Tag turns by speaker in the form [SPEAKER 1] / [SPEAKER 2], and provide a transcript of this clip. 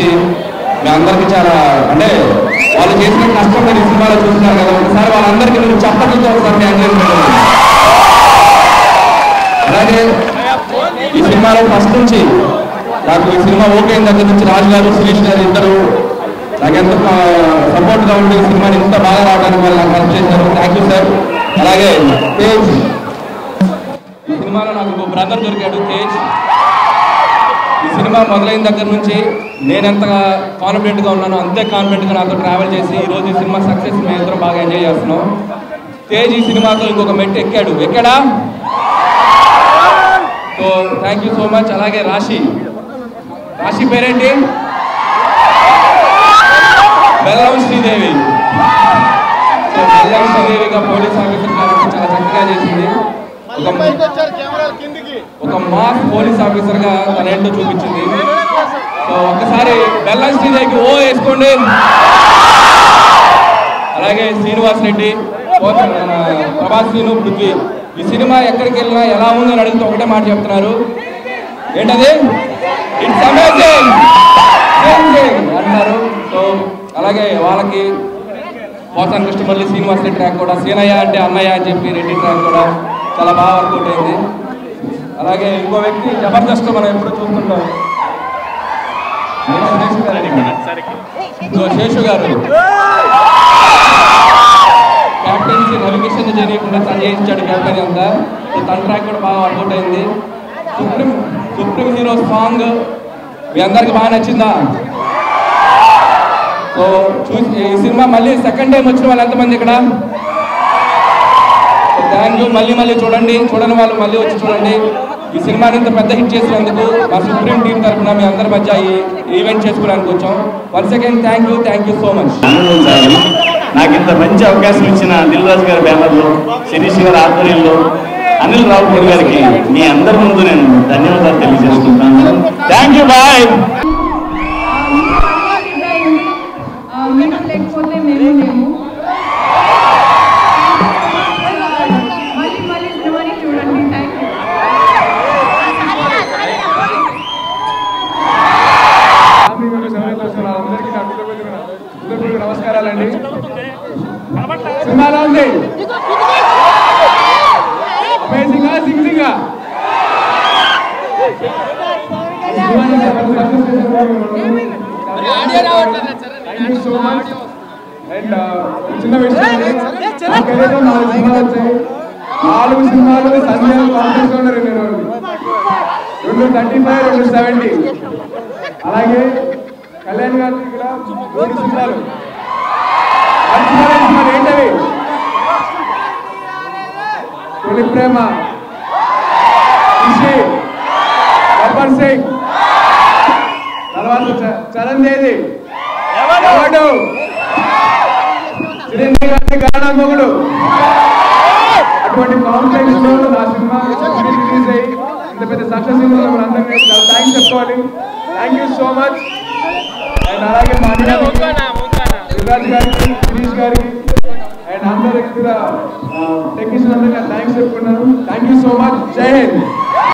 [SPEAKER 1] చేసి మీ అందరికీ చాలా అంటే వాళ్ళు చేసిన కష్టం మీరు ఈ సినిమాలో చూస్తున్నారు కదా, ఒకసారి వాళ్ళందరికీ మీరు చప్పట్లతో ఒకసారి థ్యాంక్ చేసుకుంటున్నాను. అలాగే ఈ సినిమాలో ఫస్ట్ నుంచి నాకు ఈ సినిమా ఓకే అయిన దగ్గర నుంచి రాజు గారు, శిరీష్ గారు ఇద్దరు నాకు ఎంత సపోర్ట్గా ఉండి ఈ సినిమాని ఇంత బాగా రావడానికి వాళ్ళు నాకు హెల్ప్ చేశారు. Thank you sir. అలాగే తేజ్, ఈ సినిమాలో నాకు ఒక బ్రదర్ దొరికాడు తేజ్. ఈ సినిమా మొదలైన దగ్గర నుంచి నేను ఎంత కాన్ఫిడెంట్గా ఉన్నానో అంతే కాన్ఫిడెంట్గా నాతో ట్రావెల్ చేసి ఈరోజు ఈ సినిమా సక్సెస్ మేము ఇద్దరం బాగా ఎంజాయ్ చేస్తున్నాం. తేజ్ ఈ సినిమాతో ఇంకొక మెట్టు ఎక్కాడా. So thank you so much. అలాగే రాశి పేరేంటి? బెల్లం శ్రీదేవి. సో బెల్లం శ్రీదేవిగా పోలీస్ ఆఫీసర్ కాబట్టి చాలా చక్కగా చేసింది. ఒక మాస్ పోలీస్ ఆఫీసర్ గా తన ఏంటో చూపించింది. సో ఒక్కసారి బెల్లం శ్రీదేవికి ఓ వేసుకోండి. అలాగే శ్రీనివాస్ రెడ్డి, ప్రభాస్, శ్రీను, పృథ్వీ ఈ సినిమా ఎక్కడికి వెళ్ళినా ఎలా ఉందని అడిగితే ఒకటే మాట చెప్తున్నారు, ఏంటది? ఇట్స్ అమేజింగ్ అంటున్నారు. సో అలాగే వాళ్ళకి పోసాన్ కృష్ణమల్లి, శ్రీనివాస్ రెడ్డి ట్రాక్ కూడా, సీనయ్య అంటే అన్నయ్య అని చెప్పి రెడ్డి ట్రాక్ కూడా చాలా బాగా వర్కౌట్ అయింది. అలాగే ఇంకో వ్యక్తి జబర్దస్త్ మనం ఎప్పుడు చూస్తుంటాం, శేషు గారు. క్యాప్టెన్సీ నవికేషన్ చేయకుండా తను చేయించాడు క్యాప్టెన్ అంతా. తన ట్రాక్ కూడా బాగా వర్కౌట్ అయింది. సుప్రీం హీరో సాంగ్ మీ అందరికి బాగా నచ్చిందా? సో చూసి ఈ సినిమా మళ్ళీ సెకండ్ టైం వచ్చిన వాళ్ళు ఎంతమంది ఇక్కడ? Thank you. మళ్ళీ చూడండి, చూడని వాళ్ళు మళ్ళీ వచ్చి చూడండి. ఈ సినిమాని ఇంత పెద్ద హిట్ చేసినందుకు మా సుప్రీం టీం తరఫున మీ అందరి మధ్య ఈ ఈవెంట్ చేసుకోవడానికి వచ్చాం. Once again thank you so much.
[SPEAKER 2] నాకు ఇంత మంచి అవకాశం ఇచ్చిన దిల్ రాజు గారి బ్యానర్లో, శిరీష్ గారి ఆధ్వర్యంలో, అనిల్ రావుపూర్ గారికి మీ అందరి ముందు నేను ధన్యవాదాలు తెలియజేసుకుంటాను. Thank you. బాయ్.
[SPEAKER 3] లేకపోతే మేము మళ్ళీ సినిమాని చూడండి. Thank
[SPEAKER 4] you. నమస్కారాలండి. సినిమాలో ఉంది amazing singing so much. And చిన్న విషయం, 4 సినిమాలు సంజయ్ కాంగ్రెస్ లో ఉన్నారు. 2 35, 2 70. అలాగే కళ్యాణ్ గారి కూడా 3 సినిమాలు. ఏంటవి? తొలి ప్రేమ, గబ్బర్ సింగ్, తర్వాత చరణ్ తేది, చిరంజీవి గారి గానా మొగుడు. అటువంటి కాంప్లెక్స్ లో నా సినిమా రిలీజ్ అయ్యి ఇంత పెద్ద సక్సెస్ అందరికీ థ్యాంక్స్ చెప్పుకోవాలి. Thank you so much. And అలాగే మా యువరాజ్ గారికి, శిరీష్ గారికి అండ్ అందరికి కూడా టెక్నీషియన్ అందరికీ థ్యాంక్స్ చెప్పుకున్నాను. Thank you so much. Jai Hind.